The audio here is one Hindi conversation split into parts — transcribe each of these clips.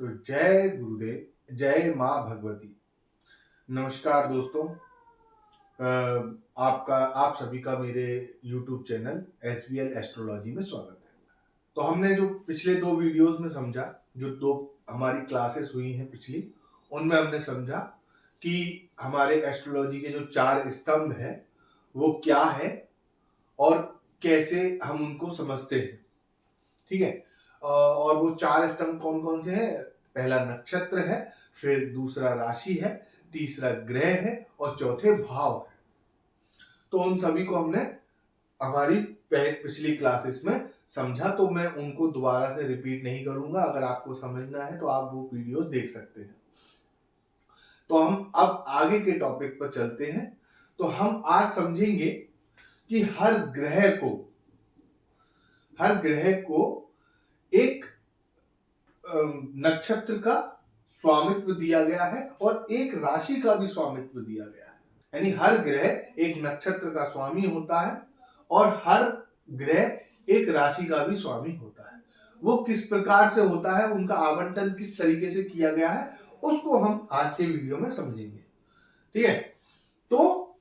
तो जय गुरुदेव, जय माँ भगवती। नमस्कार दोस्तों। आप सभी का मेरे YouTube चैनल SBL एस्ट्रोलॉजी में स्वागत है। तो हमने जो पिछले दो वीडियोस में समझा, जो दो हमारी क्लासेस हुई हैं पिछली, उनमें हमने समझा कि हमारे एस्ट्रोलॉजी के जो चार स्तंभ हैं वो क्या है और कैसे हम उनको समझते हैं। ठीक है। और वो चार स्तंभ कौन कौन से हैं? पहला नक्षत्र है, फिर दूसरा राशि है, तीसरा ग्रह है और चौथे भाव है। तो उन सभी को हमने हमारी पिछली क्लासेस में समझा, तो मैं उनको दोबारा से रिपीट नहीं करूंगा। अगर आपको समझना है तो आप वो वीडियोस देख सकते हैं। तो हम अब आगे के टॉपिक पर चलते हैं। तो हम आज समझेंगे कि हर ग्रह को एक नक्षत्र का स्वामित्व दिया गया है और एक राशि का भी स्वामित्व दिया गया है। यानी हर ग्रह एक नक्षत्र का स्वामी होता है और हर ग्रह एक राशि का भी स्वामी होता है। वो किस प्रकार से होता है, उनका आवंटन किस तरीके से किया गया है, उसको हम आज के वीडियो में समझेंगे। ठीक है। तो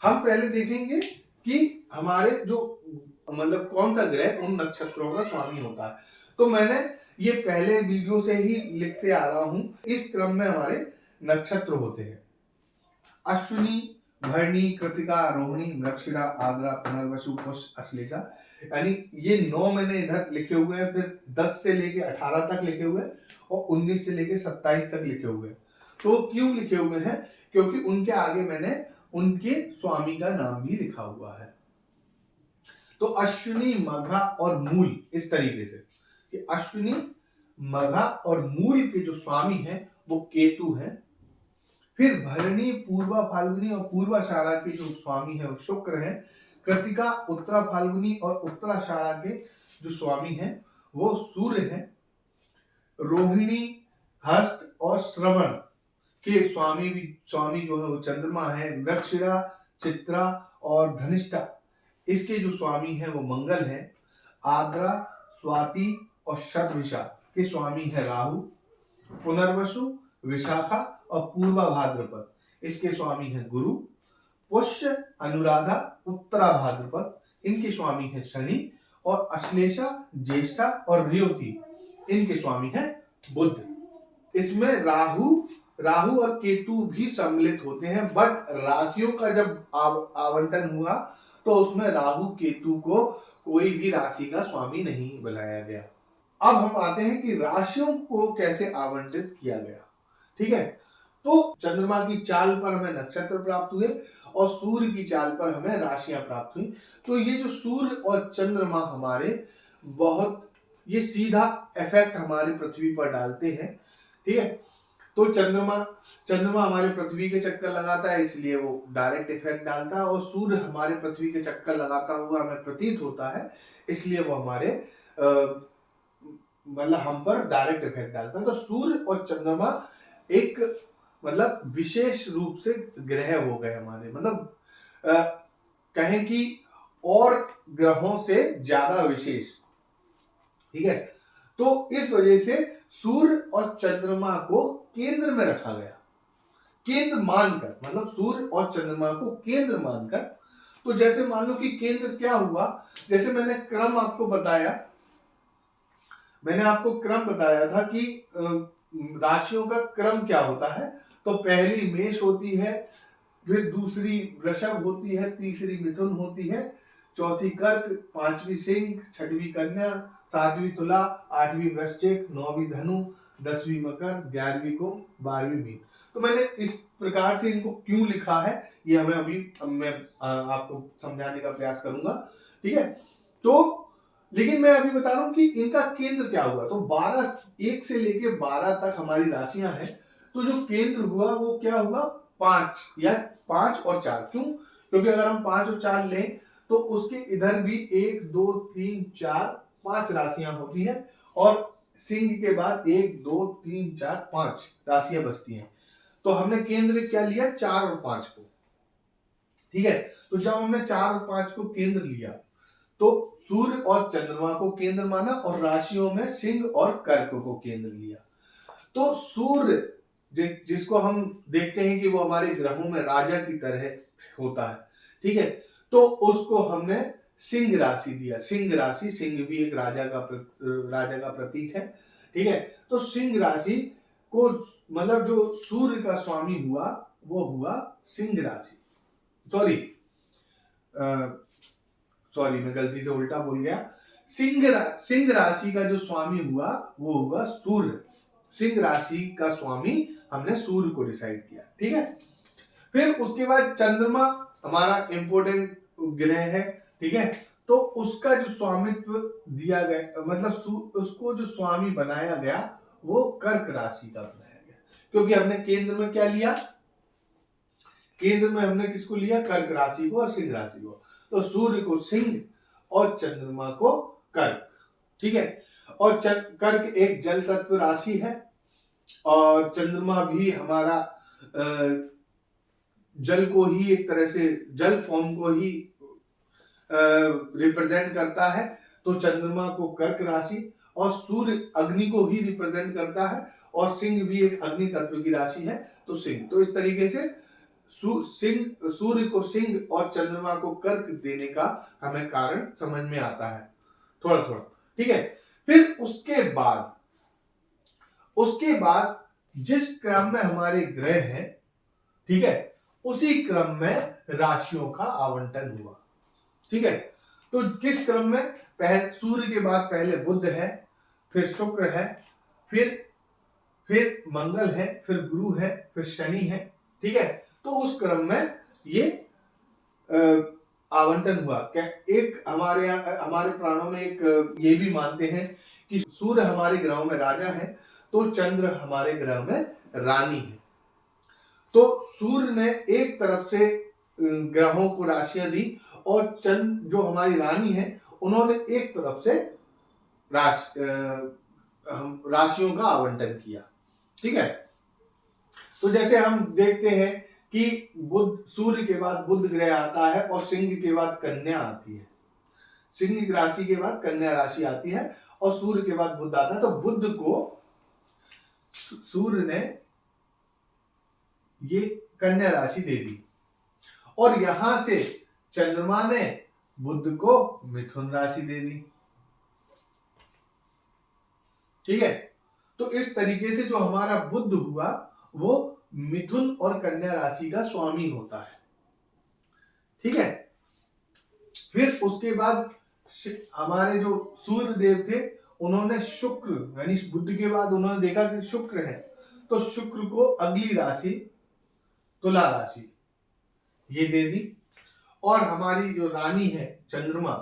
हम पहले देखेंगे कि हमारे जो मतलब कौन सा ग्रह उन नक्षत्रों का स्वामी होता है। तो मैंने ये पहले वीडियो से ही लिखते आ रहा हूं। इस क्रम में हमारे नक्षत्र होते हैं अश्विनी, भरणी, कृतिका, रोहिणी, मृगशिरा, आद्रा, पुनर्वसु, पुष्य, अश्लेषा। यानी ये 9 मैंने इधर लिखे हुए हैं, फिर 10 से लेके 18 तक लिखे हुए हैं और 19 से लेके 27 तक लिखे हुए हैं। तो क्यों लिखे हुए हैं? क्योंकि उनके आगे मैंने उनके स्वामी का नाम भी लिखा हुआ है। तो अश्विनी, मघा और मूल, इस तरीके से कि अश्विनी, मघा और मूल के जो स्वामी हैं वो केतु हैं। फिर भरणी, पूर्वा फाल्गुनी और पूर्वाषाढ़ा के जो स्वामी है वो शुक्र हैं। कृतिका, उत्तरा फाल्गुनी और उत्तराषाढ़ा के जो स्वामी हैं वो सूर्य हैं। रोहिणी, हस्त और श्रवण के स्वामी जो है वो चंद्रमा है। मृगशिरा, चित्रा और धनिष्ठा, इसके जो स्वामी हैं वो मंगल है। आद्रा, स्वाति और शतभिषा के स्वामी है राहु। पुनर्वसु, विशाखा और पूर्वा भाद्रपद, इसके स्वामी है गुरु। पुष्य, अनुराधा, उत्तरा भाद्रपद, इनके स्वामी है शनि। और अश्लेषा, ज्येष्ठा और रेवती, इनके स्वामी है बुध। इसमें राहु और केतु भी सम्मिलित होते हैं, बट राशियों का जब आवंटन हुआ तो उसमें राहु केतु को कोई भी राशि का स्वामी नहीं बनाया गया। अब हम आते हैं कि राशियों को कैसे आवंटित किया गया। ठीक है। तो चंद्रमा की चाल पर हमें नक्षत्र प्राप्त हुए और सूर्य की चाल पर हमें राशियां प्राप्त हुई। तो ये जो सूर्य और चंद्रमा हमारे बहुत ये सीधा इफेक्ट हमारी पृथ्वी पर डालते हैं। ठीक है। तो चंद्रमा हमारे पृथ्वी के चक्कर लगाता है, इसलिए वो डायरेक्ट इफेक्ट डालता है। और सूर्य हमारे पृथ्वी के चक्कर लगाता हुआ हमें प्रतीत होता है, इसलिए वो हमारे मतलब हम पर डायरेक्ट इफेक्ट डालता है। तो सूर्य और चंद्रमा एक मतलब विशेष रूप से ग्रह हो गए हमारे, मतलब कहें कि और ग्रहों से ज्यादा विशेष। ठीक है। तो इस वजह से सूर्य और चंद्रमा को केंद्र में रखा गया, केंद्र मानकर, मतलब सूर्य और चंद्रमा को केंद्र मानकर। तो जैसे मान लो कि केंद्र क्या हुआ, जैसे मैंने आपको क्रम बताया था कि राशियों का क्रम क्या होता है। तो पहली मेष होती है, फिर दूसरी वृषभ होती है, तीसरी मिथुन होती है, चौथी कर्क, पांचवी सिंह, छठवीं कन्या, सातवीं तुला, आठवीं वृश्चिक, नौवीं धनु, 10वीं मकर, 11वीं कुंभ, 12वीं मीन। तो मैंने इस प्रकार से इनको क्यों लिखा है ये मैं आपको समझाने का प्रयास करूंगा। ठीक है। तो लेकिन मैं अभी बता रहा हूं कि इनका केंद्र क्या हुआ। तो 1 से लेके 12 तक हमारी राशियां हैं। तो जो केंद्र हुआ वो क्या हुआ? 5 और 4। क्यों? क्योंकि अगर हम 5 और 4 लें तो उसके इधर भी 1 2 3 4 5 राशियां होती हैं और सिंह के बाद 1 2 3 4 5 राशियां बचती हैं। तो हमने केंद्र क्या लिया? 4 और 5 को। ठीक है। तो जब हमने 4 और 5 को केंद्र लिया तो सूर्य और चंद्रमा को केंद्र माना और राशियों में सिंह और कर्क को केंद्र लिया। तो सूर्य जिसको हम देखते हैं कि वो हमारे ग्रहों में राजा की तरह होता है, ठीक है, तो उसको हमने सिंह राशि दिया। सिंह राशि, सिंह भी एक राजा का प्रतीक है, ठीक है। तो सिंह राशि को मतलब जो सूर्य का स्वामी हुआ वो हुआ सिंह राशि। सॉरी मैं गलती से उल्टा बोल गया। सिंह राशि का जो स्वामी हुआ वो हुआ सूर्य। सिंह राशि का स्वामी हमने सूर्य को डिसाइड किया, ठीक है। फिर उसके बाद चंद्रमा हमारा इंपॉर्टेंट ग्रह है, ठीक है। तो उसका जो स्वामित्व दिया गया, मतलब उसको जो स्वामी बनाया गया वो कर्क राशि का बनाया गया, क्योंकि हमने केंद्र में क्या लिया, केंद्र में हमने किसको लिया, कर्क राशि को और सिंह राशि को। तो सूर्य को सिंह और चंद्रमा को कर्क, ठीक है। और कर्क एक जल तत्व राशि है और चंद्रमा भी हमारा जल को ही, एक तरह से जल फॉर्म को ही रिप्रेजेंट करता है। तो चंद्रमा को कर्क राशि और सूर्य अग्नि को ही रिप्रेजेंट करता है और सिंह भी एक अग्नि तत्व की राशि है, तो सिंह। तो इस तरीके से सूर्य को सिंह और चंद्रमा को कर्क देने का हमें कारण समझ में आता है थोड़ा थोड़ा, ठीक है। फिर उसके बाद जिस क्रम में हमारे ग्रह हैं, ठीक है, उसी क्रम में राशियों का आवंटन हुआ, ठीक है। तो किस क्रम में, सूर्य के बाद पहले बुध है, फिर शुक्र है, फिर मंगल है, फिर गुरु है, फिर शनि है, ठीक है। तो उस क्रम में ये आवंटन हुआ। क्या एक हमारे प्राणों में एक ये भी मानते हैं कि सूर्य हमारे ग्रहों में राजा है तो चंद्र हमारे ग्रह में रानी है। तो सूर्य ने एक तरफ से ग्रहों को राशियां दी और चंद्र जो हमारी रानी है उन्होंने एक तरफ से राशियों का आवंटन किया, ठीक है। तो जैसे हम देखते हैं कि सूर्य के बाद बुध ग्रह आता है और सिंह के बाद कन्या आती है, सिंह राशि के बाद कन्या राशि आती है और सूर्य के बाद बुध आता है। तो बुध को सूर्य ने ये कन्या राशि दे दी और यहां से चंद्रमा ने बुध को मिथुन राशि दे दी, ठीक है। तो इस तरीके से जो हमारा बुध हुआ वो मिथुन और कन्या राशि का स्वामी होता है, ठीक है। फिर उसके बाद हमारे जो सूर्य देव थे उन्होंने शुक्र, यानी बुध के बाद उन्होंने देखा कि शुक्र है, तो शुक्र को अगली राशि तुला राशि ये दे दी। और हमारी जो रानी है चंद्रमा,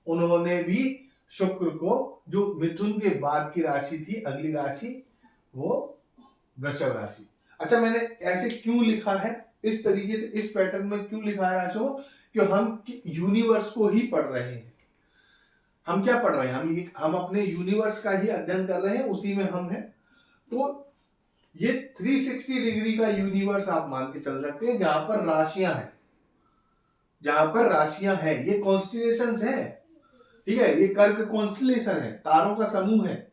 उन्होंने भी शुक्र को, जो मिथुन के बाद की राशि थी अगली राशि, वो वृषभ राशि। अच्छा, मैंने ऐसे क्यों लिखा है, इस तरीके से इस पैटर्न में क्यों लिखा है राशियों, कि हम यूनिवर्स को ही पढ़ रहे हैं। हम क्या पढ़ रहे हैं, हम अपने यूनिवर्स का ही अध्ययन कर रहे हैं, उसी में हम हैं। तो ये 360 डिग्री का यूनिवर्स आप मान के चल सकते हैं, जहां पर राशियां हैं, ये कॉन्स्टिलेशंस हैं, ठीक है। ये कर्क कॉन्स्टिलेशन है, तारों का समूह है।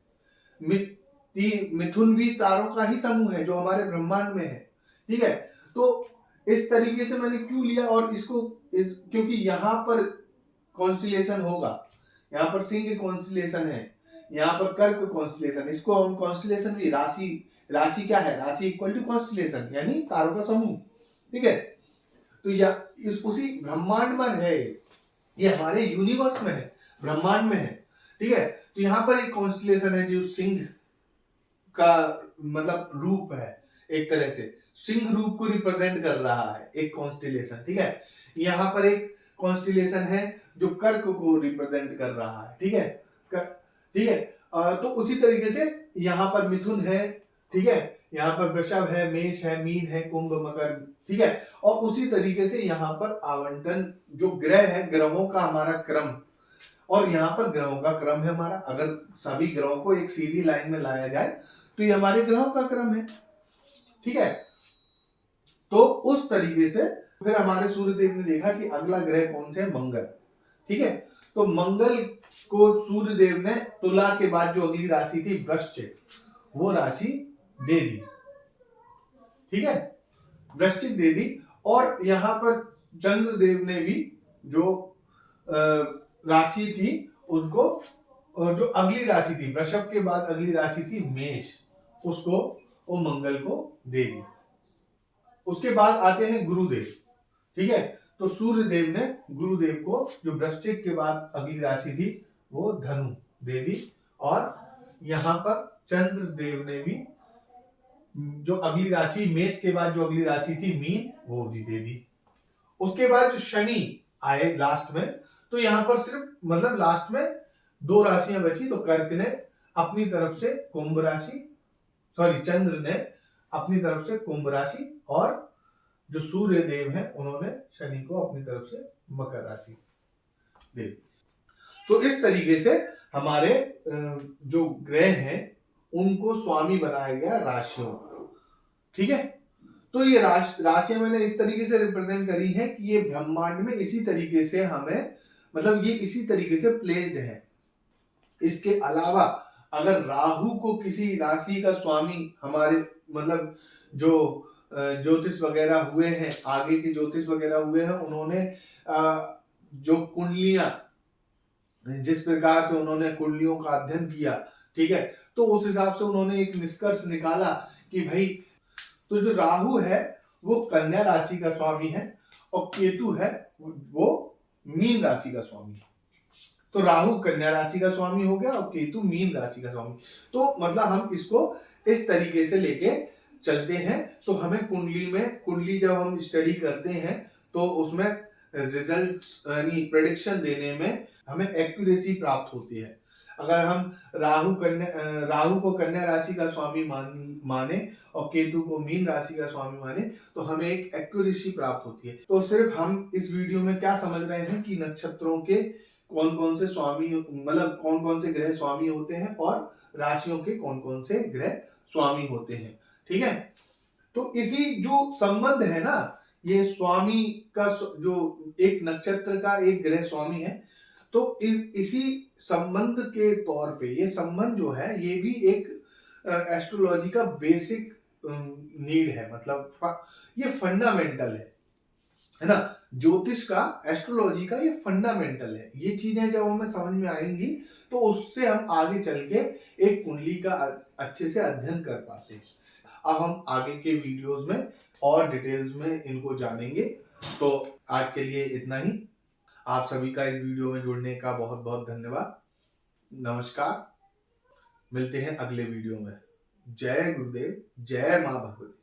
मिथुन भी तारों का ही समूह है जो हमारे ब्रह्मांड में है, ठीक है। तो इस तरीके से मैंने क्यों लिया, और क्योंकि यहाँ पर कॉन्स्टिलेशन होगा, यहाँ पर सिंह कॉन्स्टिलेशन है, यहाँ पर कर्क कॉन्स्टिलेशन, इसको हम कॉन्स्टिलेशन भी, राशि क्या है, राशि इक्वल टू कॉन्स्टिलेशन यानी तारों का समूह, ठीक है। तो उसी ब्रह्मांड में है, ये हमारे यूनिवर्स में है, ब्रह्मांड में है, ठीक है। तो यहाँ पर एक कॉन्स्टिलेशन है जो सिंह का मतलब रूप है, एक तरह से सिंह रूप को रिप्रेजेंट कर रहा है एक कॉन्स्टिलेशन, ठीक है। यहाँ पर एक कॉन्स्टिलेशन है जो कर्क को रिप्रेजेंट कर रहा है, ठीक है, ठीक है। तो उसी तरीके से यहाँ पर मिथुन है, ठीक है, यहाँ पर वृषभ है, मेष है, मीन है, कुंभ, मकर, ठीक है। और उसी तरीके से यहाँ पर आवंटन जो ग्रह है, ग्रहों का हमारा क्रम, और यहाँ पर ग्रहों का क्रम है हमारा। अगर सभी ग्रहों को एक सीधी लाइन में लाया जाए तो ये हमारे ग्रहों का क्रम है, ठीक है। तो उस तरीके से फिर हमारे सूर्यदेव ने देखा कि अगला ग्रह कौन से है, मंगल, ठीक है। तो मंगल को सूर्य देव ने तुला के बाद जो अगली राशि थी वृश्चिक, वो राशि दे दी। ठीक है, वृश्चिक दे दी। और यहां पर चंद्रदेव ने भी जो राशि थी उनको, जो अगली राशि थी वृषभ के बाद अगली राशि थी मेष, उसको वो मंगल को दे दी। उसके बाद आते हैं गुरुदेव। ठीक है, तो सूर्य देव ने गुरुदेव को जो वृश्चिक के बाद अगली राशि थी वो धनु दे दी। और यहां पर चंद्रदेव ने भी जो अगली राशि मेष के बाद जो अगली राशि थी मीन, वो भी दे दी। उसके बाद जो शनि आए लास्ट में, तो यहां पर सिर्फ मतलब लास्ट में 2 राशियां बची। तो कर्क ने अपनी तरफ से कुंभ राशि, सॉरी चंद्र ने अपनी तरफ से कुंभ राशि, और जो सूर्य देव हैं उन्होंने शनि को अपनी तरफ से मकर राशि दे दी। तो इस तरीके से हमारे जो ग्रह हैं उनको स्वामी बनाया गया राशियों का। ठीक है, तो ये राशियां मैंने इस तरीके से रिप्रेजेंट करी है कि ये ब्रह्मांड में इसी तरीके से हमें, मतलब ये इसी तरीके से प्लेस्ड है। इसके अलावा अगर राहु को किसी राशि का स्वामी हमारे, मतलब जो ज्योतिष वगैरह हुए हैं, आगे के ज्योतिष वगैरह हुए हैं, उन्होंने जो कुंडलियां, जिस प्रकार से उन्होंने कुंडलियों का अध्ययन किया, ठीक है, तो उस हिसाब से उन्होंने एक निष्कर्ष निकाला कि भाई, तो जो राहु है वो कन्या राशि का स्वामी है और केतु है वो मीन राशि का स्वामी है। तो राहु कन्या राशि का स्वामी हो गया और केतु मीन राशि का स्वामी। तो मतलब हम इसको इस तरीके से लेके चलते हैं। तो हमें कुंडली जब हम स्टडी करते हैं तो उसमें रिजल्ट यानी प्रेडिक्शन देने में हमें एक्यूरेसी प्राप्त होती है। अगर हम राहु को कन्या राशि का स्वामी माने और केतु को मीन राशि का स्वामी माने, तो हमें एक एक्यूरेसी प्राप्त होती है। तो सिर्फ हम इस वीडियो में क्या समझ रहे हैं कि नक्षत्रों के कौन कौन से स्वामी, मतलब कौन कौन से ग्रह स्वामी होते हैं और राशियों के कौन कौन से ग्रह स्वामी होते हैं। ठीक है, तो इसी जो संबंध है ना, ये स्वामी का जो एक नक्षत्र का एक ग्रह स्वामी है, तो इसी संबंध के तौर पे ये संबंध जो है ये भी एक एस्ट्रोलॉजी का बेसिक नीड है, मतलब ये फंडामेंटल है ना, ज्योतिष का, एस्ट्रोलॉजी का ये फंडामेंटल है। ये चीजें जब हमें समझ में आएंगी तो उससे हम आगे चल के एक कुंडली का अच्छे से अध्ययन कर पाते हैं। अब हम आगे के वीडियोस में और डिटेल्स में इनको जानेंगे। तो आज के लिए इतना ही। आप सभी का इस वीडियो में जुड़ने का बहुत बहुत धन्यवाद। नमस्कार, मिलते हैं अगले वीडियो में। जय गुरुदेव, जय मां भगवती।